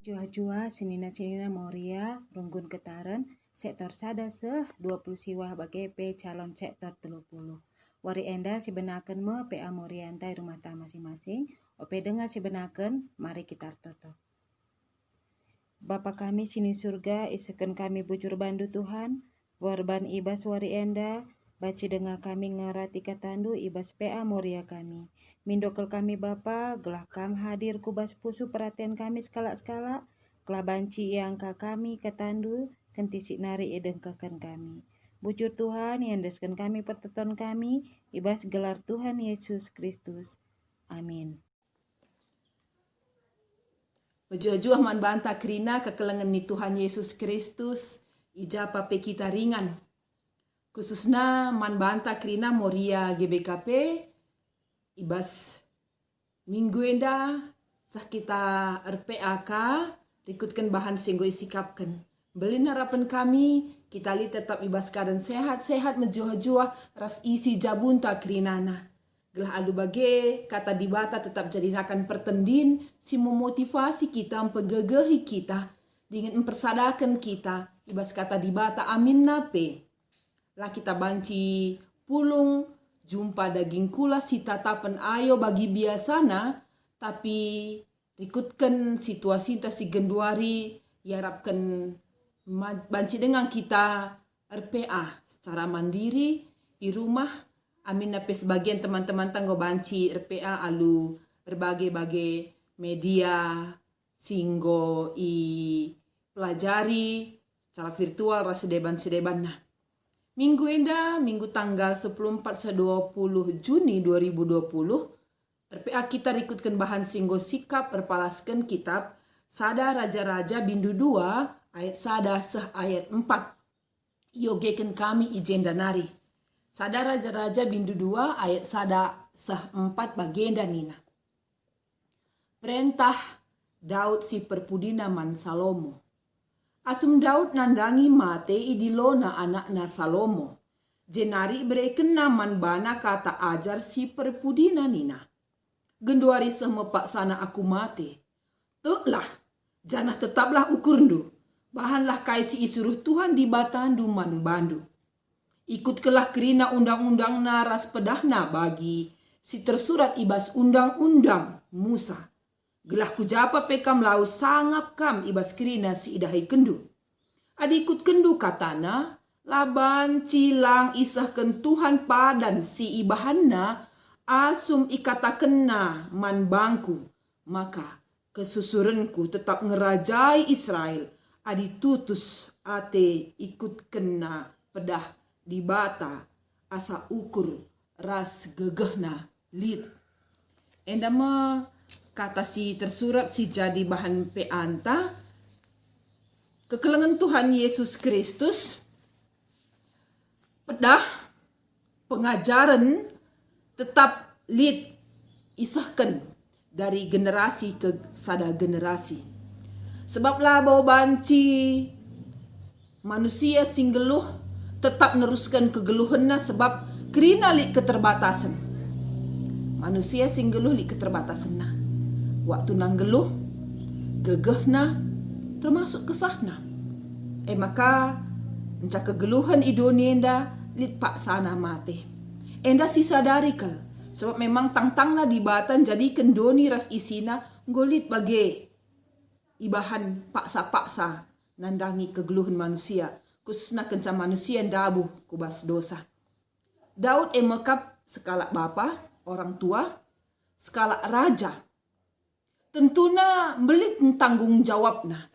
Jua-jua senina-senina Moria runggun ketaren sektor sada seh 20 siwah bagi calon sektor 30. Wari enda si benaken me PA Moria antai rumah ta masing-masing. Ope dengar si benaken, mari kita toto. Bapa kami sini surga, iseken kami bujur bandu Tuhan. Warban ibas wari enda, baci dengar kami ngerati katandu ibas PA Moria kami. Mindokel kami Bapa, gelah kam hadir kubas pusu perhatian kami skala-skala. Kelah banci yang kami ketandu, kentisi nari edengkakan kami. Bujur Tuhan yang desken kami perteton kami, ibas gelar Tuhan Yesus Kristus. Amin. Bejuah man banta krina kekelengan ni Tuhan Yesus Kristus, ija pape kita ringan. Khususnya man banta krina Moria GBKP, ibas minggu enda sah kita RPAK, rikutkan bahan singgo isikapkan. Belin harapan kami, kita li tetap ibas keadaan sehat-sehat menjuah-juah ras isi jabunta krinana. Gelah alu bage, kata dibata tetap jadinakan pertendin, si memotivasi kita, mempegegehi kita, dengan mempersadakan kita, ibas kata dibata amin nape. Lah kita banci pulung, jumpa daging kula si tatapan ayo bagi biasana, tapi rikutkan situasi si genduari, harapkan banci dengan kita RPA secara mandiri di rumah. Amin nape sebagian teman-teman tanggo banci RPA alu berbagai-bagai media singgo i pelajari secara virtual rasa sedeban nah. Minggu enda, minggu tanggal 14-20 Juni 2020, RPA kita rikutkan bahan singgo sikap berpalaskan kitab Sada Raja-Raja Bindu 2 ayat sada seh ayat 4. Yogekan kami ijen danari. Sada Raja-Raja Bindu 2 ayat sada seh 4 bagenda nina. Perintah Daud si perpudina man Salomo. Asum Daud nandangi mate idilona anakna Salomo. Jenari bereken naman bana kata ajar si perpudina nina. Genduari semepak sana aku mate. Tuklah, janah tetaplah ukurndu. Bahanlah kaisi isuruh Tuhan di batandu man bandu. Ikut kelah kerina undang-undang naras pedahna bagi si tersurat ibas undang-undang Musa. Gelah kujapa pekam lau sangap kam ibas kerina si idahai kendu. Adikut kendu katana, laban cilang isahkan Tuhan padan si ibahanna asum ikata kena man bangku. Maka kesusurenku tetap ngerajai Israel. Adi tutus ate ikut kena pedah di bata asa ukur ras gegehna lid. Endama kata si tersurat si jadi bahan peanta kekelengan Tuhan Yesus Kristus pedah pengajaran tetap lid isahkan dari generasi ke sada generasi. Sebablah bau banci manusia singgeluh tetap neruskan kegeluhannya sebab kerina li keterbatasan. Manusia singgeluh li keterbatasan nah. Waktu nang geluh, gegehna termasuk kesahna. Maka encak kegeluhan idonia enda lit pak sana mate. Enda sisa dari kel. Sebab memang tang-tangna di batan jadi kendoni ras isina ngolit bagai ibahan paksa-paksa nandangi kegeluhan manusia. Khususnya kencang manusia yang dabuh kubas dosa. Daud emekap skala bapa, orang tua, skala raja. Tentunya belit tanggung jawabna.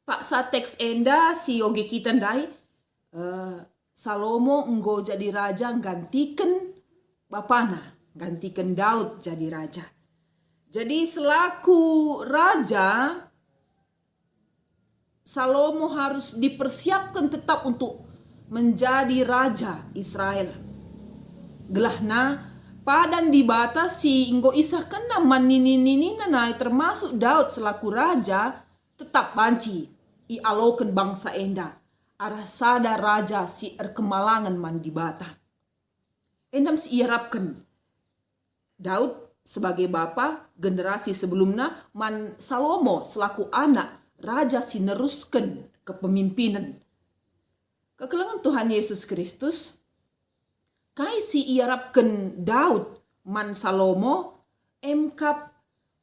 Paksa teks enda si yogi kita ndai Salomo enggo jadi raja gantikan bapana, gantikan Daud jadi raja. Jadi selaku raja Salomo harus dipersiapkan tetap untuk menjadi raja Israel. Gelahna padan di bata si inggo isah kena manini na termasuk Daud selaku raja tetap banci i aloken bangsa enda arah sada raja si erkemalangan man di bata. Endam si iharapkan Daud sebagai bapa generasi sebelumnya man Salomo selaku anak raja si neruskan kepemimpinan. Kekelangan Tuhan Yesus Kristus kai si iarapkan Daud man Salomo emkap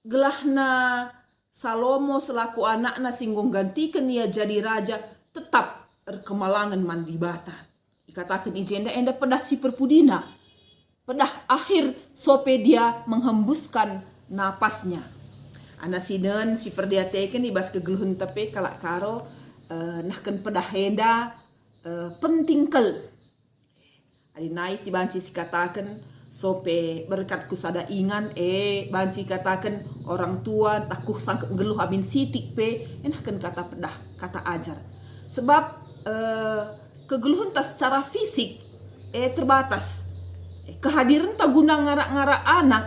gelahna Salomo selaku anakna singgung gantikan ia jadi raja tetap erkemalangan man di bata. Ikatakan ijenda enda pedah si perpudina. Pedah akhir sope dia menghembuskan napasnya. Ana sinen si perdiateken ibas kegeluhun tepe kalak karo nahkan pedah henda penting kel. Alinai si banci si katakan sope berkat kusada ingan banci katakan orang tua takuh sangkep geluh abin sitik pe enakan kata pedah kata ajar sebab kegeluhun tas secara fisik terbatas kehadiran tak guna ngarak-ngarak anak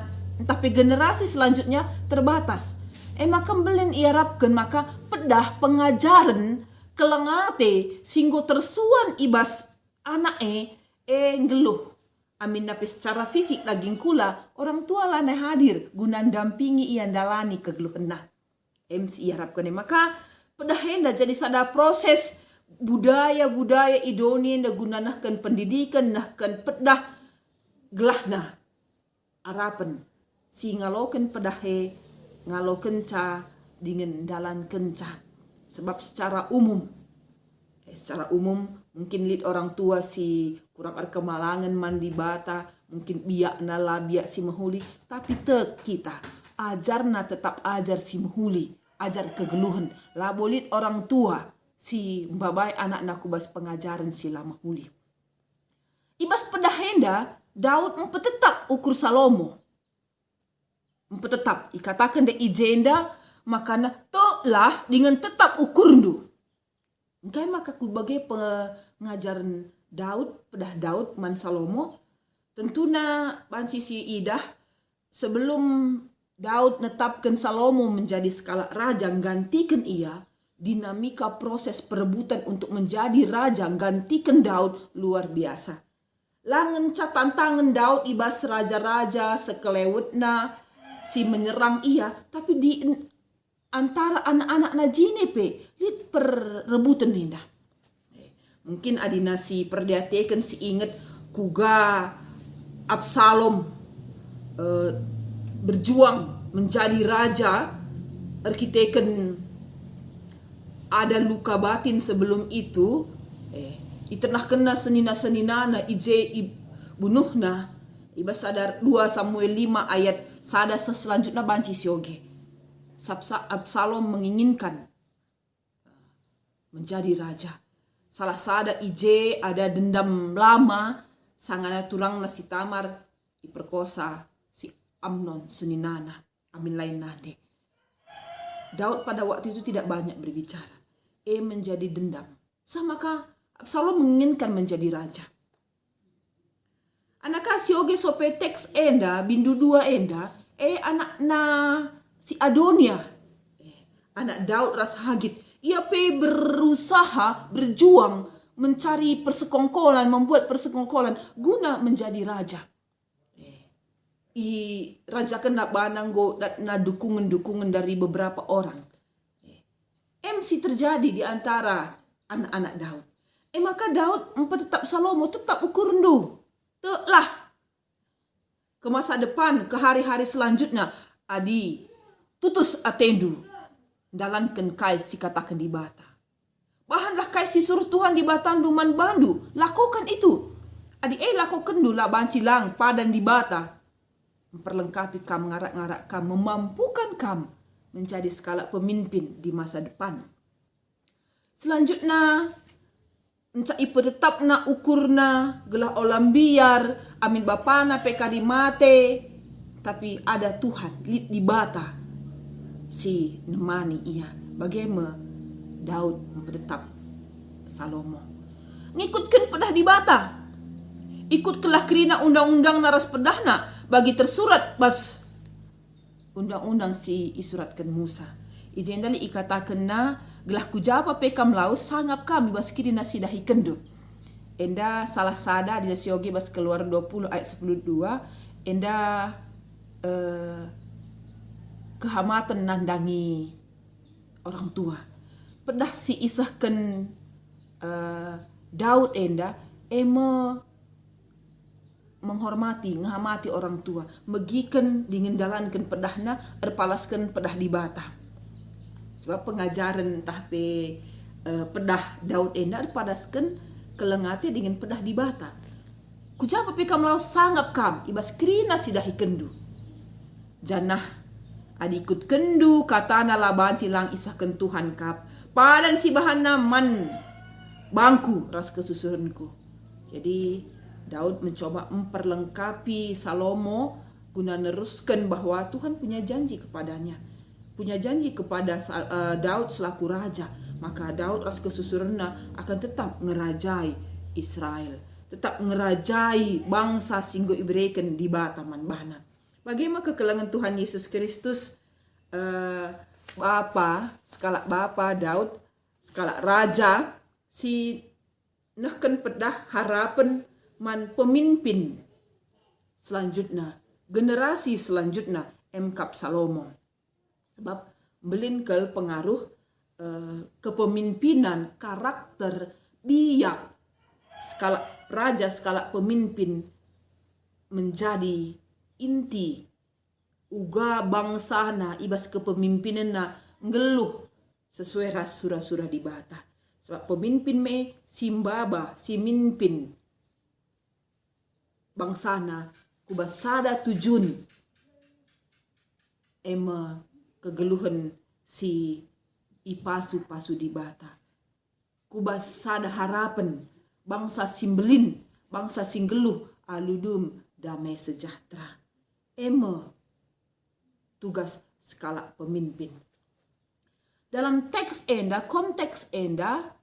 tapi generasi selanjutnya terbatas maka belen iarapkan maka pedah pengajaran kelengate singgo tersuan ibas anak ngeluh amin napi secara fisik daging kula orang tua lah hadir guna dampingi ian dalani kegeluhan nah MC harapkan maka pedah henda jadi sada proses budaya idoni nda guna nahkan pendidikan nahkan pedah gelahna arapan si ngaloken pedahe ngaloken ca dengan dalan kenca sebab secara umum mungkin lid orang tua si kurang kemalangan mandi bata mungkin biak nala biak si mahuli tapi kita ajarna tetap ajar si mahuli ajar kegeluhan labolit orang tua si babai anak nakubas pengajaran si lama mahuli ibas pedahenda Daud mempetetap ukur Salomo mempetetap ikatakan de ijenda makana tolah dengan tetap ukur ndu. Engkai maka kubagai pengajaran Daud, pedah Daud man Salomo, tentuna banci si idah sebelum Daud netapkan Salomo menjadi skala raja gantikan ia, dinamika proses perebutan untuk menjadi raja gantikan Daud luar biasa. Langen tantangan Daud ibas raja-raja sekelewetna si menyerang ia, tapi di antara anak-anak najine pe lihat perebutan indah. Mungkin adina si perdiateken si inget kuga Absalom berjuang menjadi raja arkiteken ada luka batin sebelum itu iternah kena senina-seninana ije bunuhna ibas sadar 2 Samuel 5 ayat sada selanjutnya banci sioge Absalom menginginkan menjadi raja salah sada ije ada dendam lama sangana tulang nasi Tamar diperkosa si Amnon seninana amin lain nade Daud pada waktu itu tidak banyak berbicara menjadi dendam maka Absalom menginginkan menjadi raja. Anak sioge sope teks enda bindu 2 enda anak na si Adonia anak Daud rasa hagit ia berusaha berjuang mencari persekongkolan membuat persekongkolan guna menjadi raja. Raja kena bananggo na dukungan dari beberapa orang. MC terjadi di antara anak-anak Daud. Maka Daud tetap Salomo tetap ukur rendu. Telah ke masa depan, ke hari-hari selanjutnya adi tutus atendu dalankan kai si katakan di bata. Bahanlah kai si suruh Tuhan di batandu man bandu, lakukan itu. Adi lakukan dulu lah bancilang padan di bata. Memperlengkapi kam ngarak-ngarak kam, memampukan kam menjadi skala pemimpin di masa depan. Selanjutnya Enca ipo tetap na ukurna gelah olam biar amin bapana pekadi mate tapi ada Tuhan lit di bata si nemani ia bagaimana Daud tetap Salomo ngikutkan pedah di bata ikut kelah kerina undang-undang naras pedahna bagi tersurat bas undang-undang si isuratkan Musa. Ijendali ikatakan na gelah kujapa pekam lau sangap kami bas kiri nasi dahi kendu. Enda salah sada di nasiogi bas keluar 20 ayat 12. Enda kehamatan nandangi orang tua. Pedah si isahkan Daud enda menghormati, ngehamati orang tua, megikan dingendalankan pedahna, erpalaskan pedah di bata. Sebab pengajaran tahpe pedah Daud enda erpalaskan kelengati dengan pedah di bata. Kujapa pekam lau sanggap kam, ibas krina sidahi kendu. Janah adikut kendu katana laban cilang isahkan Tuhan kap. Padan si bahana man bangku ras kesusuranku. Jadi Daud mencoba memperlengkapi Salomo guna neruskan bahwa Tuhan punya janji kepadanya. Punya janji kepada Daud selaku raja. Maka Daud ras kesusuranna akan tetap ngerajai Israel. Tetap ngerajai bangsa singgo ibreken di bataman bana. Bagaimana kekelangan Tuhan Yesus Kristus Bapa Daud skala raja si nahkan pedah harapan man pemimpin selanjutnya, generasi selanjutnya Kap Salomo. Sebab melinkel pengaruh kepemimpinan, karakter, biak skala raja, skala pemimpin menjadi inti uga bangsa na ibas kepemimpinan na ngeluh sesuai ras surah-surah di bata. Sebab pemimpin me simbaba, si mimpin bangsa na kubasada tujun kegeluhan si ipasu-pasu di bata. Kubasada harapan bangsa simbelin, bangsa singgeluh aludum damai sejahtera. Tugas skala pemimpin. Dalam teks enda, konteks enda,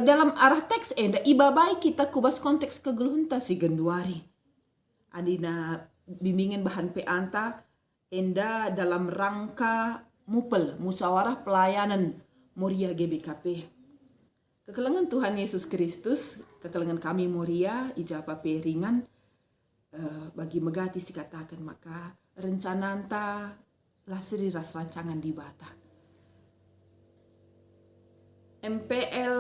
dalam arah teks enda, ibabai kita kubas konteks kegeluhan ta si genduari. Adina bimbingan bahan peanta, enda dalam rangka mupel, musyawarah pelayanan Moria GBKP. Kekelangan Tuhan Yesus Kristus, kekelangan kami Moria, ijapa peringan, bagi megati dikatakan maka rencana anta lasri ras rancangan di bata. MPL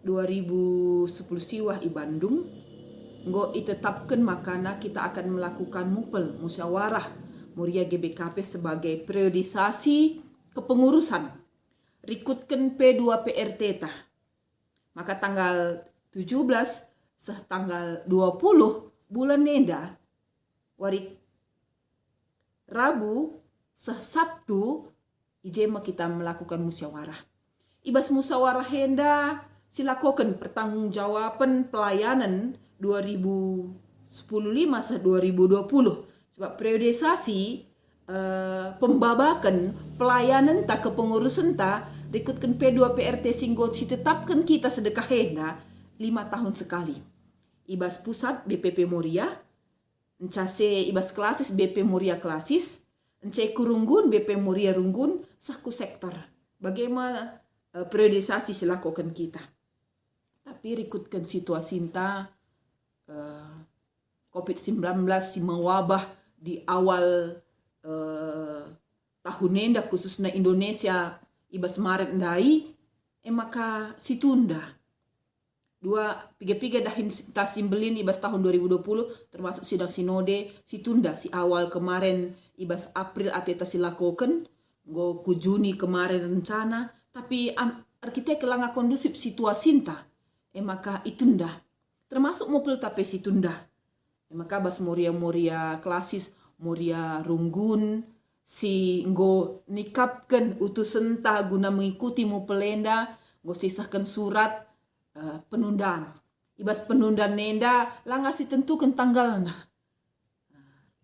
2010 siwah i Bandung nggo itetapkan makana kita akan melakukan mupel musyawarah Moria GBKP sebagai periodisasi kepengurusan rikutkan P2 PRT tah. Maka tanggal 17 tanggal 20 bulan neda wari Rabu Sabtu ijema kita melakukan musyawarah. Ibas musyawarah henda silakokan pertanggungjawaban pelayanan 2015 2020. Sebab periodisasi pembabakan pelayanan tak kepengurusan tak rikutkan P2 PRT singgot ditetapkan kita sedekah henda 5 tahun sekali. Ibas pusat BPP Moria, encase ibas klasis BP Moria klasis, encai kurunggun BP Moria runggun, saku sektor. Bagaimana periodisasi silakokan kita. Tapi rikutkan situasi inta COVID-19 si mewabah di awal tahun nenda khususnya Indonesia ibas Maret ndai, maka situunda. Piga dahin tasimbelin ibas tahun 2020 termasuk sidang sinode situunda si awal kemarin ibas April ateta silakokan go ku Juni kemarin rencana tapi arkitek kelanga kondusif situasi inta maka itunda termasuk mobil tapi situunda maka bas Moria klasis Moria runggun si nggo nikapkan utusan ta guna mengikuti pelenda nggo sisahkan surat penundaan. Ibas penundaan nenda langga si tentukan tanggalna.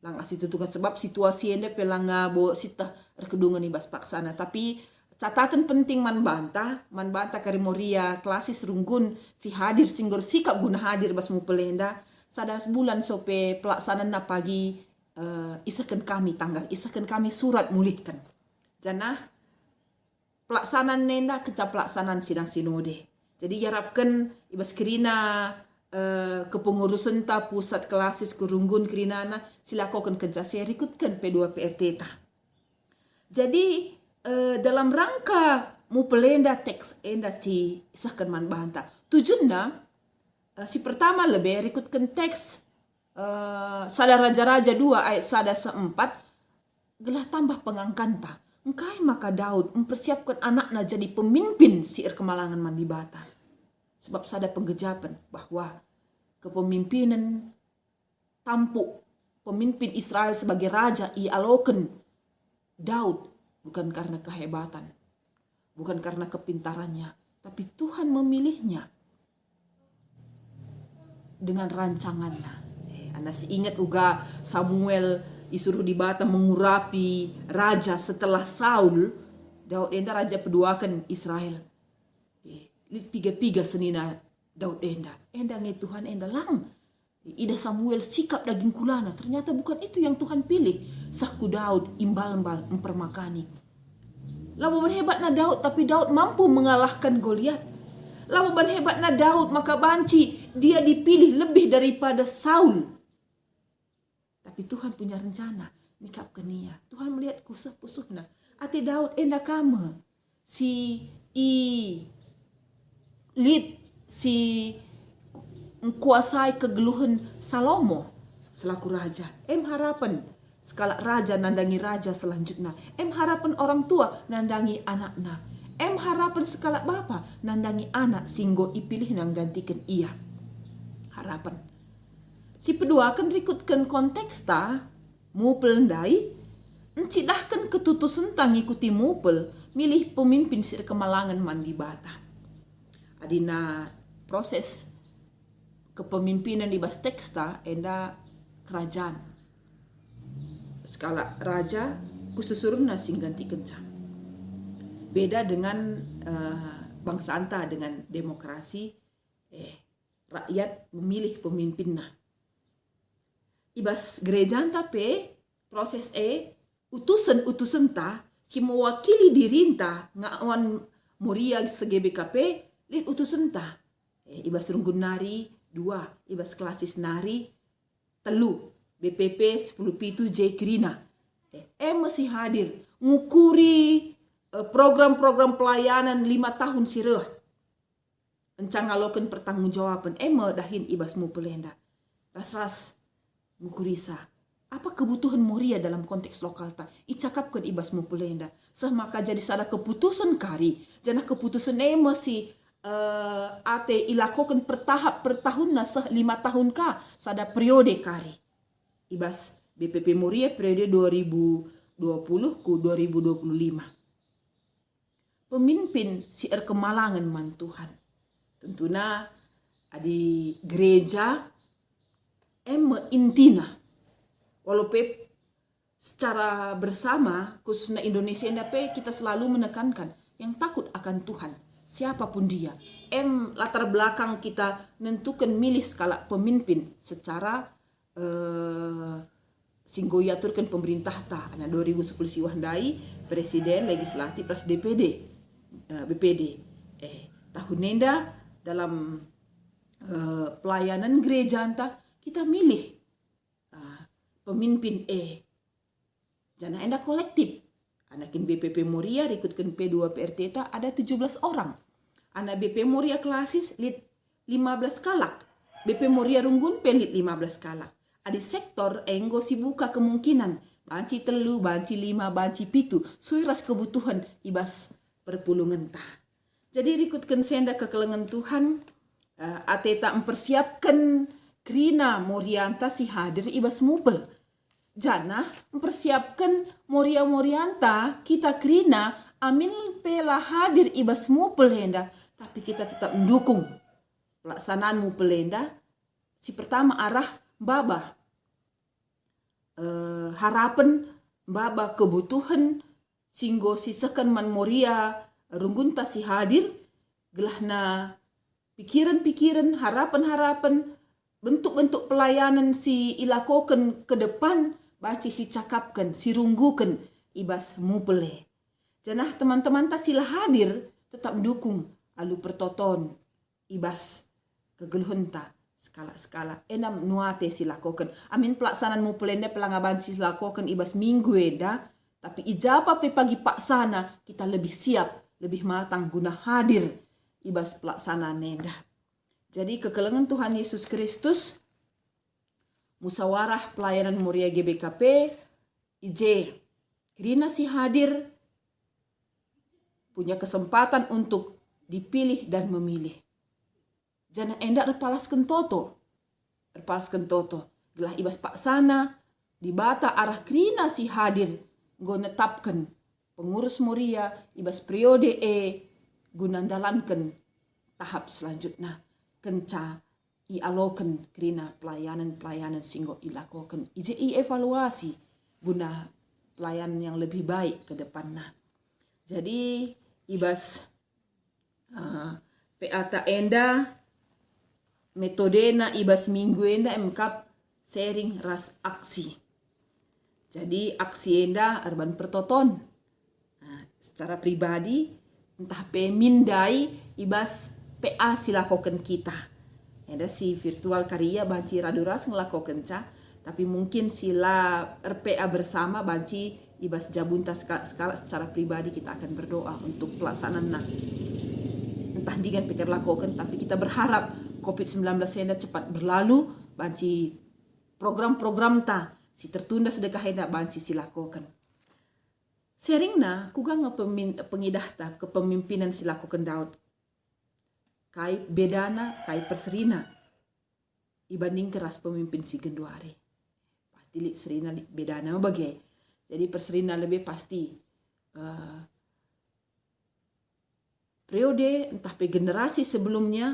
Langga si tentukan sebab situasi enda pelangga bo sita rekedungan ibas paksana. Tapi catatan penting man banta kari Moria klasis runggun si hadir singgor sikap guna hadir bas mu pelenda sada bulan sope pelaksanaan na pagi isakan kami tanggal, isakan kami surat mulihkan. Jana pelaksanaan nenda kenca pelaksanaan sidang sinode. Jadi harapkan ibas kerina kepengurusan ta pusat klasis kurunggun kerinana silakokan kenca serikutkan P2 PRT ta. Jadi dalam rangka mu pelenda teks enda si isahkan man banta. Tujuannya si pertama lebih rikutkan teks Sada Raja-Raja 2 ayat sada 4 gelah tambah pengangkanta. Engkai maka Daud mempersiapkan anaknya jadi pemimpin siir kemalangan mandi bata. Sebab sada penggejapan bahwa kepemimpinan tampuk pemimpin Israel sebagai raja ia aloken Daud bukan karena kehebatan, bukan karena kepintarannya, tapi Tuhan memilihnya dengan rancangannya. Anda ingat juga Samuel disuruh di Bata mengurapi raja setelah Saul. Daud enda raja peduakan Israel. Piga-piga senina Daud enda nge Tuhan enda lang. Ida Samuel sikap daging kulana. Ternyata bukan itu yang Tuhan pilih. Sahku Daud imbal-imbal mempermakani. Lalu berhebatnya Daud, tapi Daud mampu mengalahkan Goliat. Lalu berhebatnya Daud, maka banci dia dipilih lebih daripada Saul. Tapi Tuhan punya rencana. Nikap kenia. Tuhan melihat kusah-pusuhna. Ati Daud enda kama. Si kuasai kegeluhan Salomo selaku raja. Harapan skala raja nandangi raja selanjutnya. Harapan orang tua nandangi anaknya. Harapan skala bapa nandangi anak singgo ipilih nang gantikan ia. Harapan. Si kedua akan rikutkan konteks ta mupel ndai encidahkan ketutusan tang ikuti mupel milih pemimpin sir kemalangan mandi bata. Adina proses kepemimpinan di bas teksta enda kerajaan skala raja kususurna sing ganti kencang. Beda dengan bangsa anta dengan demokrasi rakyat memilih pemimpinnya. Ibas gereja tapi proses utusan ta si mewakili dirinta ngawan Moria se-GBKP lin utusan ta. Ibas runggun nari 2, ibas klasis nari 3, BPP 10 pitu J Krina. Masih hadir ngukuri program-program pelayanan 5 tahun sireh. Encangalokan pertanggungjawaban dahin ibas mu pelenda. Ras-ras ngukurisa. Apa kebutuhan Moria dalam konteks lokal ta? Icakapkan ibas mu pelenda. Maka jadi sada keputusan kari. Jana keputusan masih ate ilakokan pertahap per tahunna 5 tahun ka sada periode kari. Ibas BPP Moria periode 2020 ku 2025. Pemimpin siar kemalangan man Tuhan. Tentunya di gereja intina walaupun secara bersama khususnya Indonesia kita selalu menekankan yang takut akan Tuhan siapapun dia. Latar belakang kita nentukan milih skala pemimpin secara singgo yaturkan pemerintah ta ana 2010 siwahandai presiden legislatif pras DPD BPD tahun nenda dalam pelayanan gereja anta kita milih pemimpin jana enda kolektif. Anakin BPP Moria rikutkan P2 PRT ta ada 17 orang. Anak BP Moria klasis lit 15 kalak. BP Moria Runggun pelit 15 kalak. Adi sektor enggo si buka kemungkinan banci 3, banci 5, banci 7 suiras kebutuhan ibas perpulungan ta. Jadi rikutkan senda kekelengan Tuhan ateta mempersiapkan Krina Morianta si hadir ibas mupel. Jana mempersiapkan Morianta kita Krina amin pela hadir ibas mupel henda. Tapi kita tetap mendukung pelaksanaan mupel henda. Si pertama arah baba. Harapan baba kebutuhan singgo sisakan man Moria runggunta si hadir. Gelahna pikiran-pikiran, harapan-harapan bentuk-bentuk pelayanan si ilakokan ke depan banci si cakapkan, si runggukan ibas mupele. Janah teman-teman tak sila hadir tetap mendukung alu pertoton ibas kegeluhan ta skala-skala enam nuate silakokan. Amin pelaksanaan mupelende pelangaban silakokan ibas minggu eda. Tapi ijapa pe pagi pak sana kita lebih siap, lebih matang guna hadir ibas pelaksanaan enda. Jadi kekelengan Tuhan Yesus Kristus, musyawarah pelayanan Moria GBKP, IJ, Krina si hadir, punya kesempatan untuk dipilih dan memilih. Jangan endak repalaskan toto. Gelah ibas pak sana, di bata arah Krina si hadir, go netapkan pengurus Moria ibas periode guna dalankan tahap selanjutnya kenca ialokan Krina pelayanan singgo ilakokan IJI evaluasi guna pelayanan yang lebih baik ke depannya. Jadi ibas PATA enda metodena ibas minggu enda emkap sharing ras aksi. Jadi aksi enda arban pertoton. Nah, secara pribadi entah pemindai ibas PA silakokan kita. Ada si virtual karya banci raduras ngelakokan ca, tapi mungkin sila RPA bersama banci ibas jabunta skala secara pribadi kita akan berdoa untuk pelaksanaan entah dengan pikir lakokan, tapi kita berharap COVID-19 enda cepat berlalu banci program-program ta si tertunda sedekah hendak banci silakokan. Seringna kuga pengidah ta kepemimpinan silakokan Daud. Kai bedana, kai perserina ibanding keras pemimpin si Genduari. Pasti serina bedana bagai. Jadi perserina lebih pasti periode entah pe generasi sebelumnya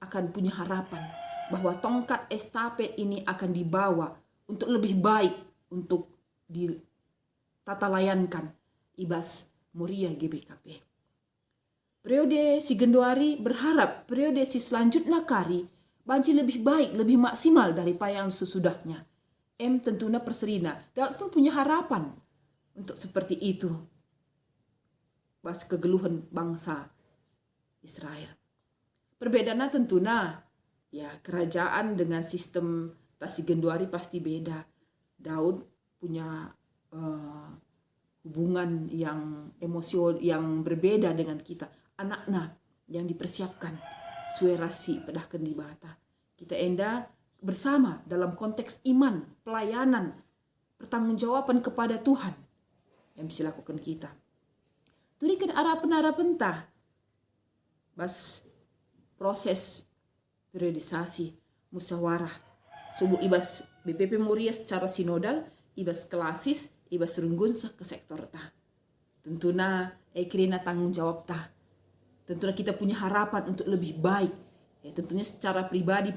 akan punya harapan bahwa tongkat estafet ini akan dibawa untuk lebih baik untuk ditata layankan ibas Moria GBKP. Periode si Genduari berharap periode si selanjutnya kari banci lebih baik, lebih maksimal daripada yang sesudahnya. Tentunya perserina dan pun punya harapan untuk seperti itu. Bas kegeluhan bangsa Israel. Perbedaannya tentunya ya kerajaan dengan sistem si Genduari pasti beda. Daud punya hubungan yang emosional yang berbeda dengan kita. Anaknya yang dipersiapkan suerasi pedahkan di bata. Kita enda bersama dalam konteks iman, pelayanan, pertanggungjawaban kepada Tuhan yang bisa lakukan kita. Turikan harapan tah. Bas proses periodisasi musyawarah subuh ibas BPP Moria secara sinodal, ibas klasis, ibas runggun ke sektor ta. Tentunya Krina tanggung jawab ta. Tentunya kita punya harapan untuk lebih baik. Tentunya secara pribadi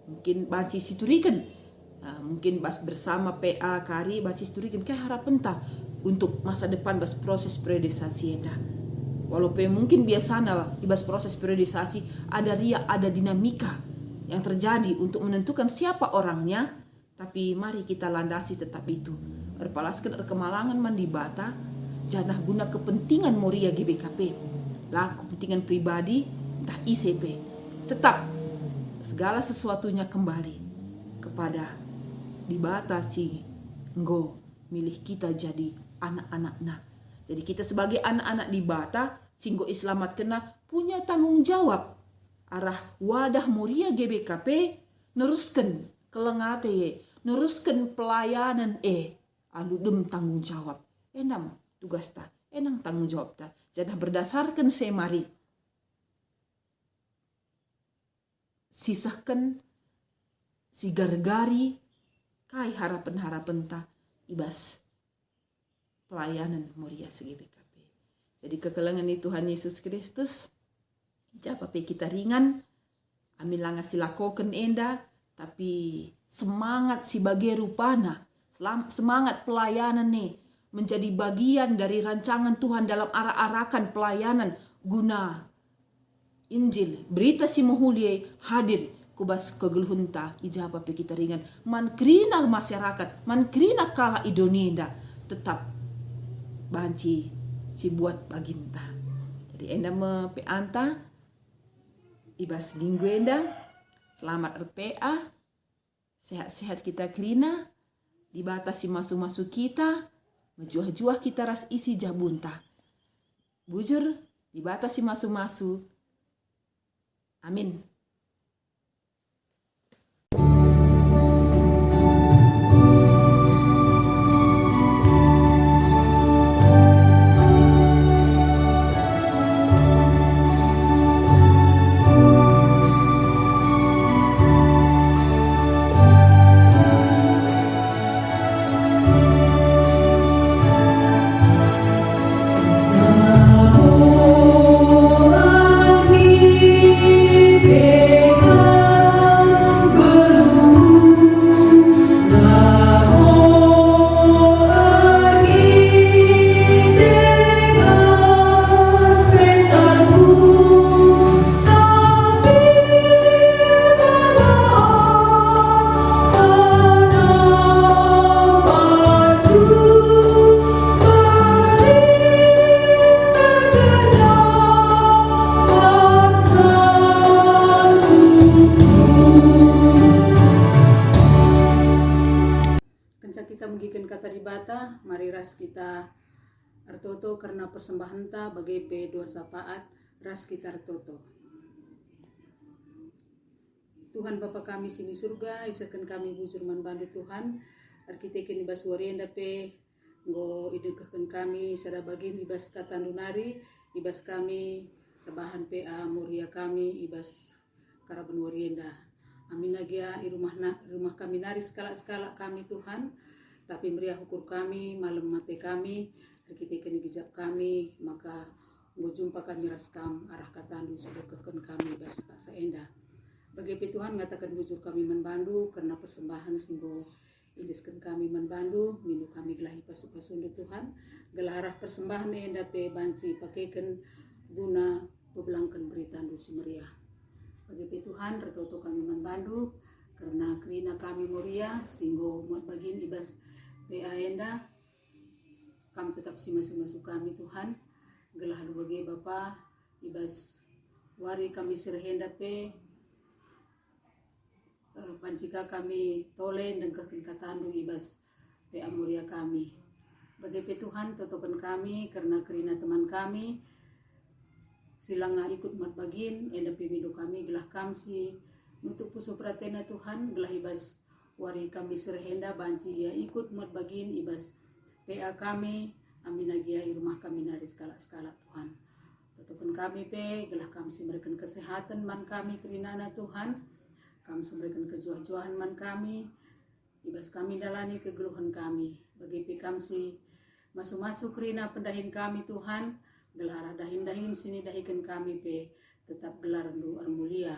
mungkin banci siturikan. Mungkin bas bersama PA Kari banci siturikan kayak harapan ta untuk masa depan bas proses periodisasi enda. Walaupun mungkin biasanya ibas proses periodisasi ada ada dinamika yang terjadi untuk menentukan siapa orangnya, tapi mari kita landasi tetap itu. Erpalaskan kemalangan mandibata, janah guna kepentingan Moria GBKP, lah kepentingan pribadi, entah ICP. Tetap segala sesuatunya kembali kepada dibatasi enggo milih kita jadi anak-anaknya. Jadi kita sebagai anak-anak di bata, singgo islamat kena punya tanggung jawab. Arah wadah Moria GBKP, neruskan kelengate, neruskan pelayanan aludem tanggung jawab. Enam tugas ta, enang tanggung jawab ta. Jadi berdasarkan semari. Sisahkan si gargari, kai harapan-harapan ta, ibas pelayanan Moria GBKP. Jadi kekelengan Tuhan Yesus Kristus, japa pe kita ringan, amin langa silakoken enda, tapi semangat si bagai rupana, semangat pelayanan nih, menjadi bagian dari rancangan Tuhan dalam arah-arakan pelayanan guna Injil, berita si muhulie hadir kubas kegeluhunta ijaba pe kita ringan man krina masyarakat man krina kala idonenda tetap banci si buat baginta. Jadi enda me pe anta ibas minggu enda selamat RPA sehat-sehat kita krina dibatasi masuk-masuk kita menjuah-juah kita ras isi jabunta bujur dibatasi masuk-masuk. Amin. Mari ras kita artoto karena persembahan ta bagi pe dua sapaat ras kita artoto. Tuhan Bapa kami sini surga, isakan kami bujur manbandu Tuhan, arkitekin ibas warienda pe ngo idekahkan kami sada bagin ibas katandunari, ibas kami rebahan PA Moria kami ibas karaban warienda. Amin agia i rumah kami nari skala kami Tuhan. Tapi meriah hukur kami, malam mate kami, kita kini gijab kami, maka jumpa kami raskam arah katandu sedekahkan kami bas paksa enda. Bagi Tuhan ngatakan bujur kami manbandu karena persembahan singgo indiskan kami manbandu, minu kami gelahi pasu-pasundu Tuhan, gelah arah persembahan enda pe banci pakaikan guna bebelangkan beritandu si meriah. Bagi Tuhan retoto kami manbandu karena krina kami moria singgo mat bagin ibas PA enda kami tetap si masuk kami Tuhan gelah lu bagi Bapa ibas wari kami serhenda pe pansika kami tolen dan katandu ibas PA Moria kami bagi Tuhan totokan kami karena kerina teman kami silanga ikut mat bagin enda pimido kami gelah kamsi nutup puso pratena Tuhan gelah ibas wari kami serhenda banci ia ikut mat bagin ibas PA kami amin agia i rumah kami nari skala Tuhan. Tutupun kami pe gelah kami memberikan kesehatan man kami kerinana Tuhan. Kami memberikan kejuah-juahan man kami ibas kami dalani kegeluhan kami. Bagi pe kami masuk-masuk kerina pendahin kami Tuhan. Gelar dahin-dahin sini dahikan kami pe tetap gelar du mulia.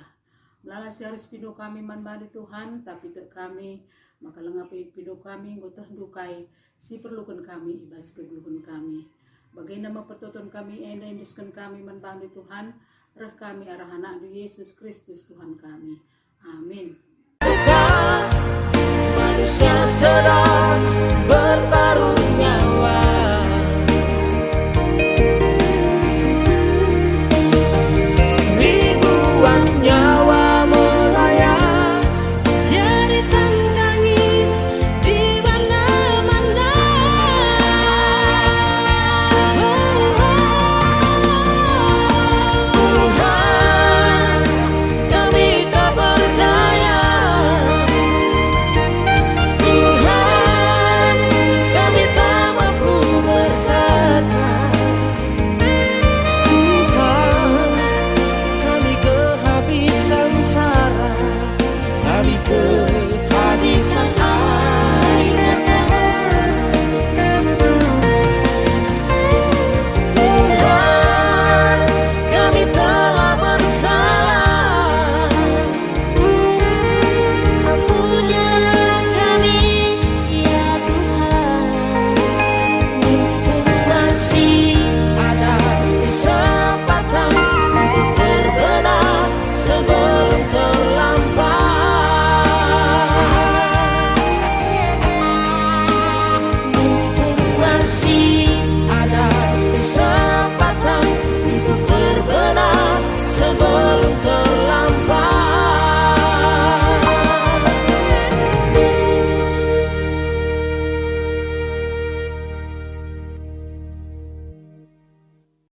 Melala harus pido kami manbadi Tuhan, tapi tak kami, maka lengapi pido kami, ngotah dukai, si perlukan kami, ibas kegeluhan kami. Bagaimana pertonton kami, enda indiskan kami manbadi Tuhan, rah kami arah anak Yesus Kristus Tuhan kami. Amin. Manusia sedang bertaruh nyawa. Ribuan nyawa kasih